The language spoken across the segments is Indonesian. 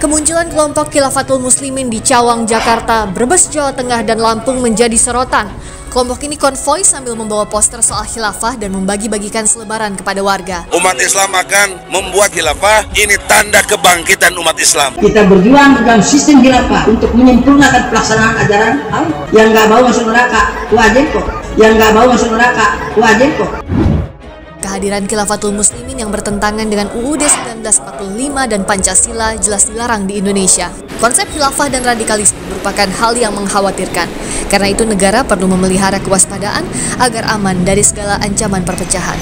Kemunculan kelompok Khilafatul Muslimin di Cawang, Jakarta, Brebes, Jawa Tengah, dan Lampung menjadi sorotan. Kelompok ini konvoi sambil membawa poster soal khilafah dan membagi-bagikan selebaran kepada warga. Umat Islam akan membuat khilafah, ini tanda kebangkitan umat Islam. Kita berjuang dalam sistem khilafah untuk menyempurnakan pelaksanaan ajaran Allah. Yang nggak mau masuk neraka, wajib kok. Yang nggak mau masuk neraka, wajib kok. Kehadiran Khilafatul Muslimin yang bertentangan dengan UUD 1945 dan Pancasila jelas dilarang di Indonesia. Konsep khilafah dan radikalisme merupakan hal yang mengkhawatirkan. Karena itu negara perlu memelihara kewaspadaan agar aman dari segala ancaman perpecahan.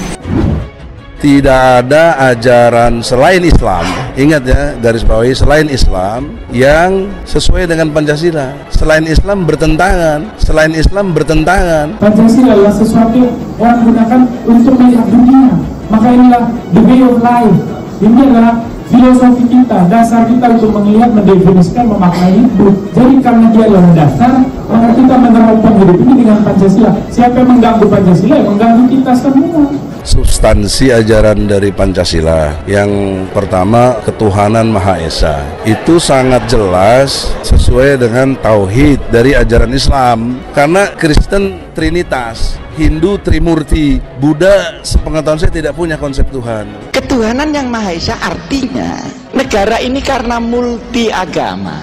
Tidak ada ajaran selain Islam, ingat ya, garis bawahi, selain Islam yang sesuai dengan Pancasila. Selain Islam bertentangan, selain Islam bertentangan. Pancasila adalah sesuatu orang gunakan untuk melihat dunia. Maka inilah the way of life. Ini adalah filosofi kita, dasar kita untuk melihat, mendefinisikan, memaknai hidup. Jadi karena dia adalah dasar, maka kita menerapkan hidup ini dengan Pancasila. Siapa yang mengganggu Pancasila, yang mengganggu kita semua. Substansi ajaran dari Pancasila yang pertama, ketuhanan Maha Esa, itu sangat jelas sesuai dengan tauhid dari ajaran Islam. Karena Kristen Trinitas, Hindu Trimurti, Buddha sepengetahuan saya tidak punya konsep Tuhan. Ketuhanan yang Maha Esa artinya negara ini karena multi agama,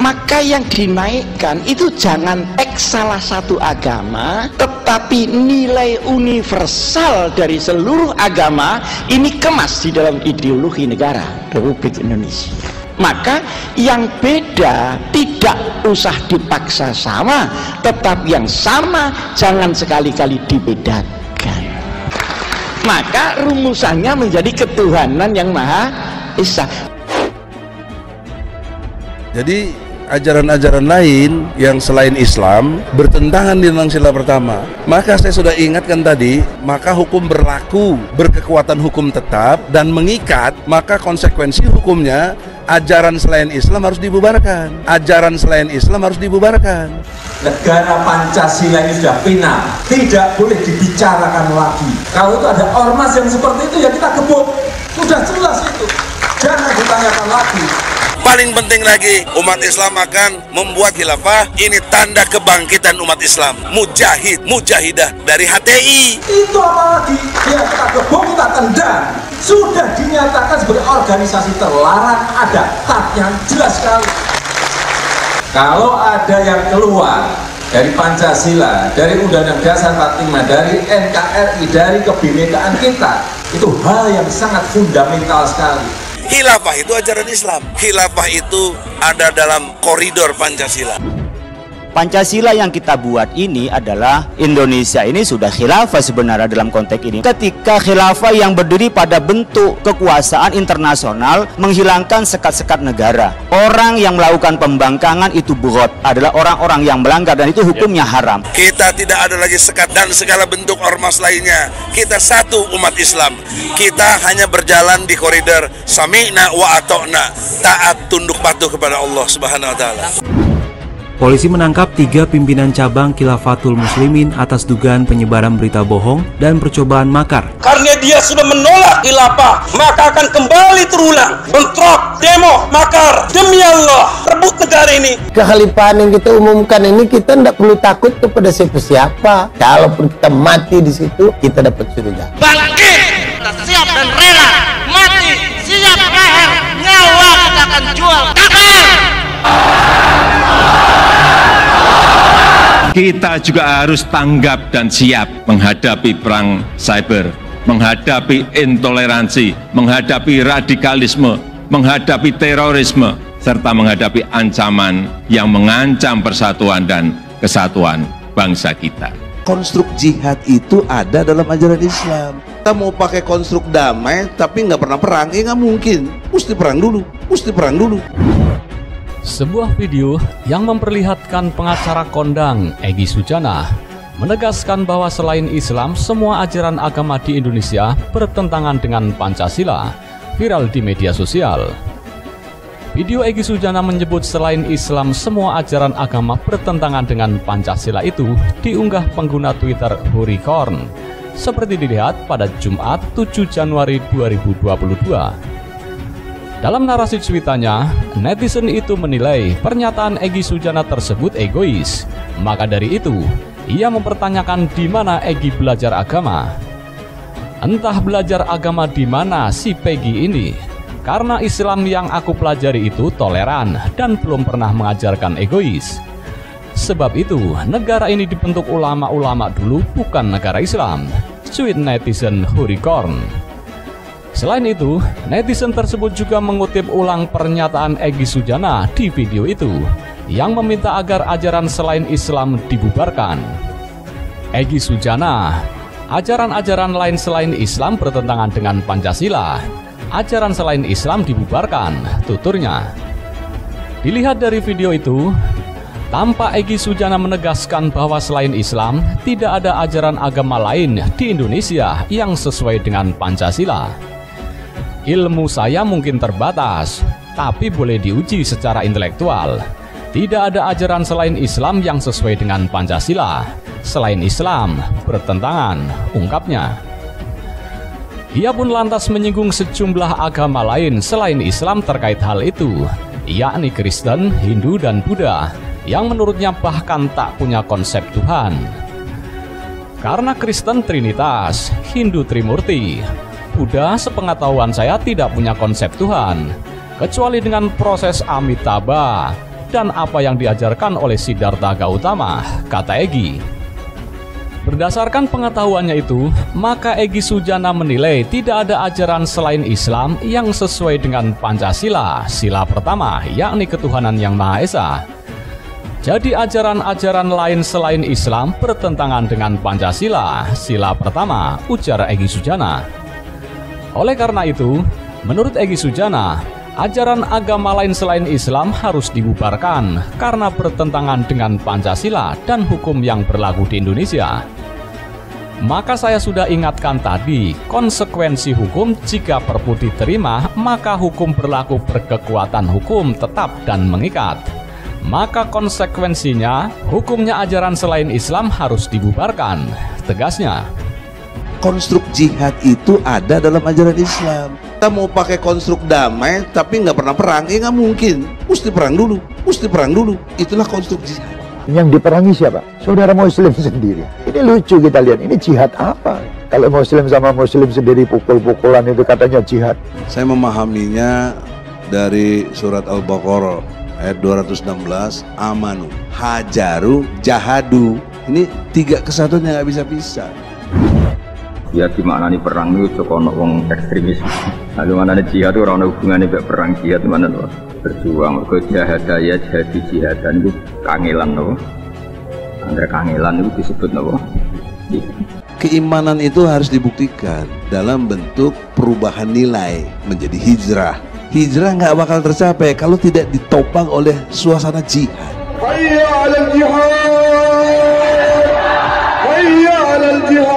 maka yang dinaikkan itu jangan teks salah satu agama, tetapi nilai universal dari seluruh agama ini kemas di dalam ideologi negara Republik Indonesia. Maka yang beda tidak usah dipaksa sama, tetapi yang sama jangan sekali-kali dibedakan. Maka rumusannya menjadi ketuhanan yang Maha Esa. Jadi ajaran-ajaran lain yang selain Islam bertentangan dengan sila pertama. Maka saya sudah ingatkan tadi, maka hukum berlaku, berkekuatan hukum tetap dan mengikat, maka konsekuensi hukumnya ajaran selain Islam harus dibubarkan. Ajaran selain Islam harus dibubarkan. Negara Pancasila ini sudah final, tidak boleh dibicarakan lagi. Kalau itu ada ormas yang seperti itu ya kita gebuk. Sudah jelas itu, jangan ditanyakan lagi. Paling penting lagi, umat Islam akan membuat khilafah, ini tanda kebangkitan umat Islam. Mujahid, mujahidah dari HTI. Itu apa lagi? Ya kita gebuk, kita tendang. Sudah dinyatakan sebagai organisasi terlarang, ada tatnya jelas sekali. Kalau ada yang keluar dari Pancasila, dari Undang-Undang Dasar 45, dari NKRI, dari kebinekaan kita, itu hal yang sangat fundamental sekali. Khilafah itu ajaran Islam. Khilafah itu ada dalam koridor Pancasila. Pancasila yang kita buat ini adalah Indonesia ini sudah khilafah sebenarnya dalam konteks ini. Ketika khilafah yang berdiri pada bentuk kekuasaan internasional menghilangkan sekat-sekat negara. Orang yang melakukan pembangkangan itu bugot adalah orang-orang yang melanggar dan itu hukumnya haram. Kita tidak ada lagi sekat dan segala bentuk ormas lainnya. Kita satu umat Islam. Kita hanya berjalan di koridor sami'na wa ata'na, taat tunduk patuh kepada Allah Subhanahu wa taala. Polisi menangkap 3 pimpinan cabang Khilafatul Muslimin atas dugaan penyebaran berita bohong dan percobaan makar. Karena dia sudah menolak khilafah, maka akan kembali terulang. Bentrok, demo, makar. Demi Allah, rebut negara ini. Kekhalifahan yang kita umumkan ini kita tidak perlu takut kepada siapa-siapa. Kalaupun kita mati di situ, kita dapat surga. Bangkit, kita siap dan rela. Mati, siap leher. Nyawa kita akan jual. Takbir! Kita juga harus tanggap dan siap menghadapi perang cyber, menghadapi intoleransi, menghadapi radikalisme, menghadapi terorisme, serta menghadapi ancaman yang mengancam persatuan dan kesatuan bangsa kita. Konstruk jihad itu ada dalam ajaran Islam. Kita mau pakai konstruk damai tapi nggak pernah perang, ya nggak mungkin. Mesti perang dulu, mesti perang dulu. Sebuah video yang memperlihatkan pengacara kondang Egy Sujana menegaskan bahwa selain Islam, semua ajaran agama di Indonesia bertentangan dengan Pancasila, viral di media sosial. Video Egy Sujana menyebut selain Islam, semua ajaran agama bertentangan dengan Pancasila itu diunggah pengguna Twitter Huricorn, seperti dilihat pada Jumat 7 Januari 2022. Dalam narasi cuitannya, netizen itu menilai pernyataan Egy Sujana tersebut egois. Maka dari itu, ia mempertanyakan di mana Egy belajar agama. Entah belajar agama di mana si Peggy ini, karena Islam yang aku pelajari itu toleran dan belum pernah mengajarkan egois. Sebab itu, negara ini dibentuk ulama-ulama dulu, bukan negara Islam. Cuit netizen Huricorn. Selain itu, netizen tersebut juga mengutip ulang pernyataan Egy Sujana di video itu, yang meminta agar ajaran selain Islam dibubarkan. Egy Sujana, ajaran-ajaran lain selain Islam bertentangan dengan Pancasila. Ajaran selain Islam dibubarkan, tuturnya. Dilihat dari video itu, tampak Egy Sujana menegaskan bahwa selain Islam, tidak ada ajaran agama lain di Indonesia yang sesuai dengan Pancasila. Ilmu saya mungkin terbatas, tapi boleh diuji secara intelektual. Tidak ada ajaran selain Islam yang sesuai dengan Pancasila. Selain Islam, bertentangan, ungkapnya. Ia pun lantas menyinggung sejumlah agama lain selain Islam terkait hal itu, yakni Kristen, Hindu, dan Buddha, yang menurutnya bahkan tak punya konsep Tuhan. Karena Kristen Trinitas, Hindu Trimurti, Buddha sepengetahuan saya tidak punya konsep Tuhan, kecuali dengan proses Amitabha dan apa yang diajarkan oleh Siddhartha Gautama, kata Egy. Berdasarkan pengetahuannya itu, maka Egy Sujana menilai tidak ada ajaran selain Islam yang sesuai dengan Pancasila, sila pertama, yakni ketuhanan yang Maha Esa. Jadi ajaran-ajaran lain selain Islam bertentangan dengan Pancasila, sila pertama, ujar Egy Sujana. Oleh karena itu, menurut Egy Sujana, ajaran agama lain selain Islam harus dibubarkan karena bertentangan dengan Pancasila dan hukum yang berlaku di Indonesia. Maka saya sudah ingatkan tadi, konsekuensi hukum jika Perpu diterima, maka hukum berlaku berkekuatan hukum tetap dan mengikat. Maka konsekuensinya, hukumnya ajaran selain Islam harus dibubarkan, tegasnya. Konstruk jihad itu ada dalam ajaran Islam. Kita mau pakai konstruk damai tapi nggak pernah perang, nggak mungkin. Mesti perang dulu. Itulah konstruk jihad. Yang diperangi siapa? Saudara Muslim sendiri. Ini lucu kita lihat, ini jihad apa? Kalau Muslim sama Muslim sendiri pukul-pukulan itu katanya jihad. Saya memahaminya dari surat Al-Baqarah ayat 216, amanu, hajaru, jahadu. Ini tiga kesatuan yang nggak bisa pisah. Ya gimana nih perang itu cokono wong ekstremis. Lalu mana nih jihad itu orang hubungannya be perang jihad mana tuh berjuang ke jahadaya jadi jihadan itu kangelan loh. Antara kangelan itu disebut loh. Keimanan itu harus dibuktikan dalam bentuk perubahan nilai menjadi hijrah. Hijrah nggak bakal tercapai kalau tidak ditopang oleh suasana jihad. Hayya 'alal jihad. Hayya 'alal jihad.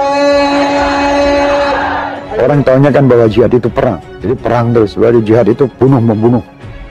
Orang tahunya kan bahwa jihad itu perang. Jadi perang terus, bahwa jihad itu bunuh-membunuh.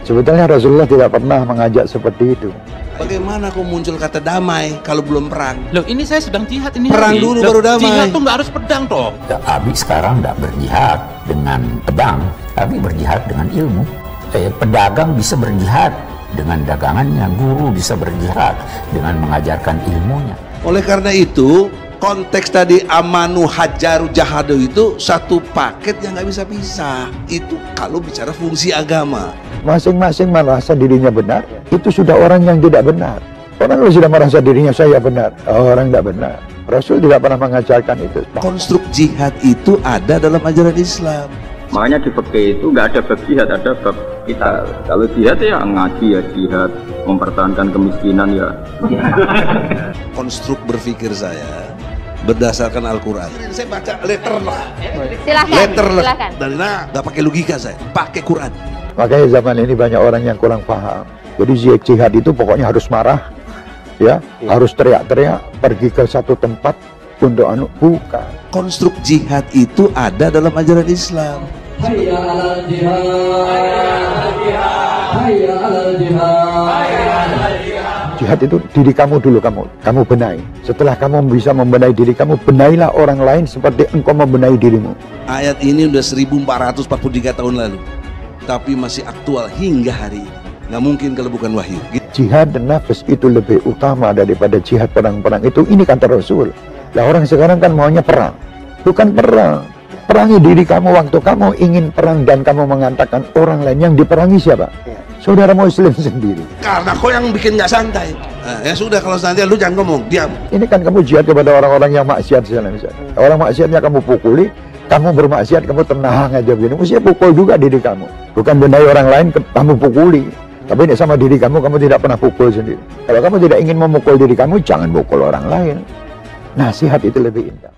Sebetulnya Rasulullah tidak pernah mengajak seperti itu. Bagaimana kok muncul kata damai kalau belum perang? Loh ini saya sedang jihad ini. Perang dulu baru damai. Jihad tuh nggak harus pedang toh. Abi sekarang nggak berjihad dengan pedang, tapi berjihad dengan ilmu. Pedagang bisa berjihad dengan dagangannya, guru bisa berjihad dengan mengajarkan ilmunya. Oleh karena itu, konteks tadi amanu hajaru jahadu itu satu paket yang nggak bisa pisah. Itu kalau bicara fungsi agama. Masing-masing merasa dirinya benar, itu sudah orang yang tidak benar. Orang kalau sudah merasa dirinya saya benar, orang tidak benar. Rasul tidak pernah mengajarkan itu. Konstruk jihad itu ada dalam ajaran Islam. Makanya di fikih itu nggak ada bab jihad, ada bab kita. Kalau jihad ya ngaji ya jihad, mempertahankan kemiskinan ya. Konstruk berpikir saya berdasarkan Al-Quran. Saya baca letter lah. Silakan. Dan nggak pakai logika saya, pakai Quran. Makanya zaman ini banyak orang yang kurang paham. Jadi jihad itu pokoknya harus marah, ya, harus teriak-teriak, pergi ke satu tempat untuk bukan. Konstruk jihad itu ada dalam ajaran Islam. Hayya 'alal jihad. Hayya 'alal jihad. Jihad itu diri kamu dulu, kamu benahi. Setelah kamu bisa membenahi diri kamu, benahilah orang lain seperti engkau membenahi dirimu. Ayat ini udah 1443 tahun lalu. tapi masih aktual hingga hari ini. Nggak mungkin kalau bukan wahyu. Jihad dan nafas itu lebih utama daripada jihad perang-perang itu. Ini kata Rasul. Lah orang sekarang kan maunya perang. Bukan perang. Perangi diri kamu waktu kamu ingin perang dan kamu mengatakan orang lain. Yang diperangi siapa? Saudara Muslim sendiri. Karena kau yang bikin nggak santai. Ya sudah, kalau santai lu jangan ngomong, diam. Ini kan kamu jihad kepada orang-orang yang maksiat misalnya. Orang maksiatnya kamu pukuli, kamu bermaksiat, kamu tenang aja begini. Mestinya pukul juga diri kamu. Bukan benahi orang lain, kamu pukuli. Tapi ini sama diri kamu tidak pernah pukul sendiri. Kalau kamu tidak ingin memukul diri kamu, jangan pukul orang lain. Nasihat itu lebih indah.